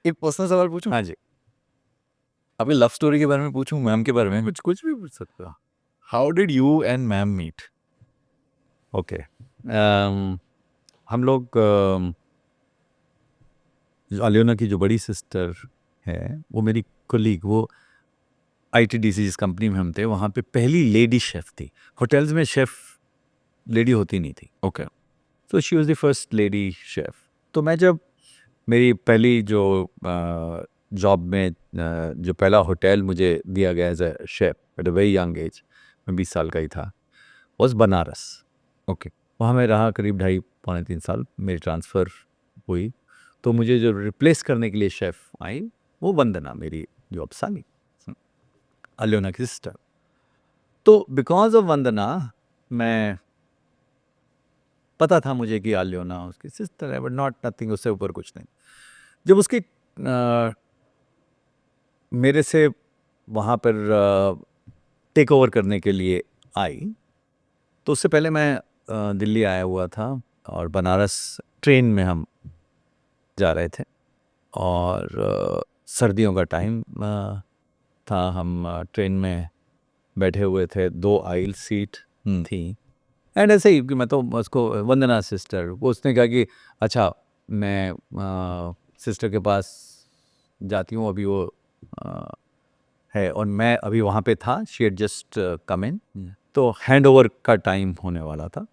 एक पर्सनल सवाल पूछूं? हाँ जी, आपकी लव स्टोरी के बारे में पूछूं, मैम के बारे में? कुछ भी पूछ सकते हो। How did you and ma'am meet? Okay, हम लोग अलियोना की जो बड़ी सिस्टर है वो मेरी कोलीग, वो आईटीडीसी जिस कंपनी में हम थे वहाँ पे पहली लेडी शेफ़ थी। होटल्स में शेफ़ लेडी होती नहीं थी। ओके। तो she was the first lady chef. तो मैं जब मेरी पहली जो जॉब में जो पहला होटल मुझे दिया गया as a chef at a very young age, मैं 20 साल का ही था, वाज बनारस। ओके। वहाँ मैं रहा करीब 2.5 पौने 3 साल। मेरी ट्रांसफ़र हुई तो मुझे जो रिप्लेस करने के लिए शेफ़ आई वो वंदना, मेरी जो अब साली, अलियोना की सिस्टर। तो बिकॉज ऑफ वंदना मैं, पता था मुझे कि अलियोना उसकी सिस्टर है, बट नॉट नथिंग, उससे ऊपर कुछ नहीं। जब उसकी मेरे से वहाँ पर टेक ओवर करने के लिए आई, तो उससे पहले मैं दिल्ली आया हुआ था और बनारस ट्रेन में हम जा रहे थे और सर्दियों का टाइम था। हम ट्रेन में बैठे हुए थे, 2 आइल सीट थी। एंड ऐसे ही कि मैं तो उसको वंदना सिस्टर, वो उसने कहा कि अच्छा मैं सिस्टर के पास जाती हूँ, अभी वो अ, है, और मैं अभी वहाँ पे था, शी हैड जस्ट कम इन, तो हैंड ओवर का टाइम होने वाला था।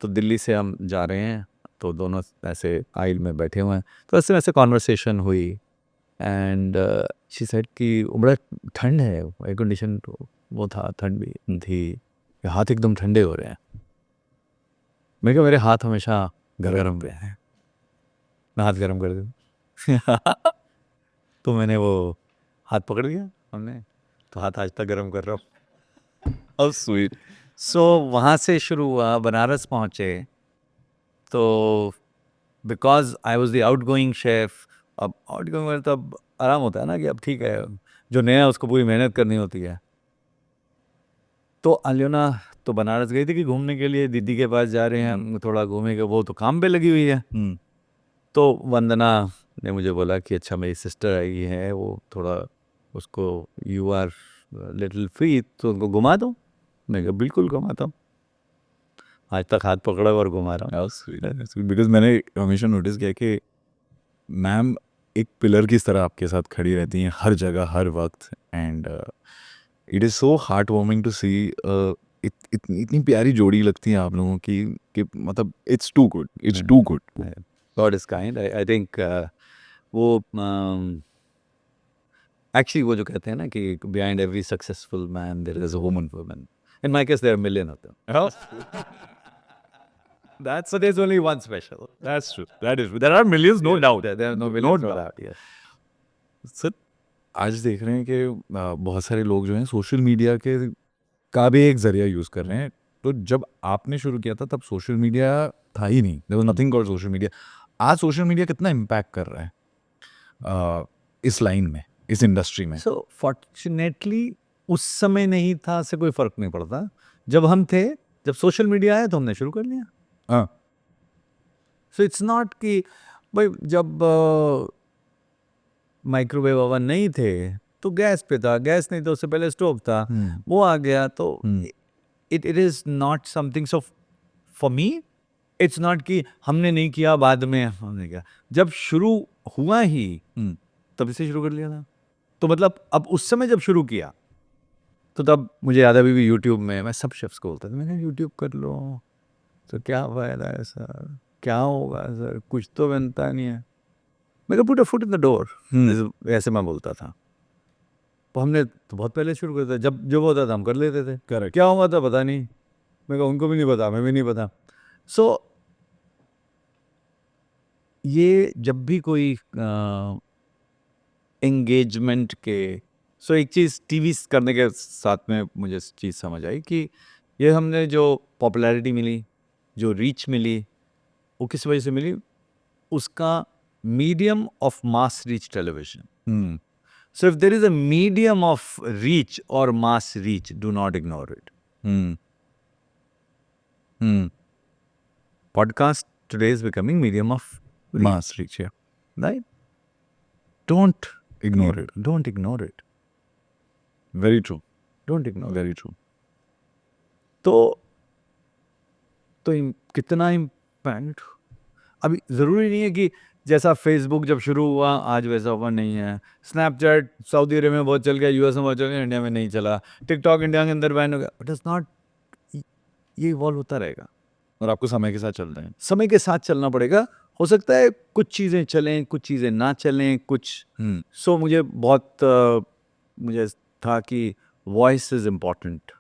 तो दिल्ली से हम जा रहे हैं तो दोनों ऐसे आइल में बैठे हुए हैं, तो ऐसे वैसे कॉन्वर्सेशन हुई एंड शी सेड कि बड़ा ठंड है, एयर कंडीशन तो वो था, ठंड भी थी, हाथ एकदम ठंडे हो रहे हैं। मैं कहा मेरे हाथ हमेशा गरम पे हैं, मैं हाथ गरम कर दूँ। तो मैंने वो हाथ पकड़ लिया हमने, तो हाथ आज तक गरम कर रहा हूँ। How sweet. सो वहाँ से शुरू हुआ, बनारस पहुँचे तो because I was the out going chef. अब आउट गोइंग मतलब आराम होता है ना कि अब ठीक है, जो नया है उसको पूरी मेहनत करनी होती है। तो अलियोना तो बनारस गई थी कि घूमने के लिए, दीदी के पास जा रहे हैं हम, थोड़ा घूमेंगे, वो तो काम पे लगी हुई है। तो वंदना ने मुझे बोला कि अच्छा मेरी सिस्टर आई है, वो थोड़ा उसको, यू आर लिटिल फ्री तो उनको घुमा दो। मैं कहा बिल्कुल घुमाता हूँ, आज तक हाथ पकड़ा और घुमा रहा हूँ। हाउ स्वीट, बिकॉज मैंने हमेशा नोटिस किया कि मैम एक पिलर की तरह आपके साथ खड़ी रहती हैं हर जगह, हर वक्त। And it is so heart warming to see. इतनी प्यारी जोड़ी लगती है आप लोगों की कि मतलब it's too good, it's too good. God is kind, I think वो एक्चुअली वो जो कहते हैं ना कि behind every successful man there is a woman. In my case there are million of them, That's but there's only one special. that's true. That is, there are millions, no doubt. There are no No millions, no doubt. doubt. Yes. Sir, आज देख रहे हैं कि बहुत सारे लोग जो हैं सोशल मीडिया के का भी एक जरिया यूज़ कर रहे हैं। तो जब आपने शुरू किया था तब सोशल मीडिया था ही नहीं, there was nothing called social media. आज सोशल मीडिया कितना इम्पैक्ट कर रहा है इस लाइन में, इस इंडस्ट्री में? So fortunately उस समय नहीं था, से कोई फर्क नहीं पड़ता। जब हम थे, जब सोशल मीडिया आया तो हमने शुरू कर लिया। हाँ। सो इट्स नॉट कि भाई जब माइक्रोवेव ओवन नहीं थे तो गैस पे था, गैस नहीं तो उससे पहले स्टोव था, वो आ गया। तो it it is not something, so for me it's not कि हमने नहीं किया बाद में हमने किया, जब शुरू हुआ ही तब से शुरू कर लिया था। तो मतलब अब उस समय जब शुरू किया तो तब मुझे याद है, अभी भी यूट्यूब में मैं सब शेफ्स को बोलता था, मैंने यूट्यूब कर लो तो क्या फायदा है सर, क्या होगा सर, कुछ तो बनता नहीं है। मैं put a foot in the door, ऐसे मैं बोलता था। तो हमने तो बहुत पहले शुरू कर दिया, जब जो होता था हम कर लेते थे। करेक्ट। क्या हुआ था पता नहीं, मैं कहा उनको भी नहीं पता, हमें भी नहीं पता। सो ये जब भी कोई एंगेजमेंट के, सो एक चीज़ टीवी करने के साथ में मुझे चीज़ समझ आई कि ये हमने जो पॉपुलैरिटी मिली, जो रीच मिली, वो किस वजह से मिली, उसका medium of mass reach television. So if there is a medium of reach or mass reach, do not ignore it. Podcast today is becoming medium of reach, mass reach, right? Don't Ignore it. Don't ignore it, Very true. Don't ignore. Very true. तो कितना impact, अभी ज़रूरी नहीं है कि जैसा Facebook जब शुरू हुआ आज वैसा हुआ नहीं है। स्नैपचैट सऊदी अरेबिया में बहुत चल गया, यूएस में बहुत चल गया, इंडिया में नहीं चला। टिकटॉक इंडिया के अंदर बैन हो गया, बट इट्स नॉट, ये इवॉल्व होता रहेगा। और आपको समय के साथ चलना है। समय के साथ चलना पड़ेगा। हो सकता है कुछ चीज़ें चलें, कुछ चीज़ें ना चलें, कुछ हम्म सो मुझे बहुत मुझे था कि वॉइस इज़ इम्पॉर्टेंट।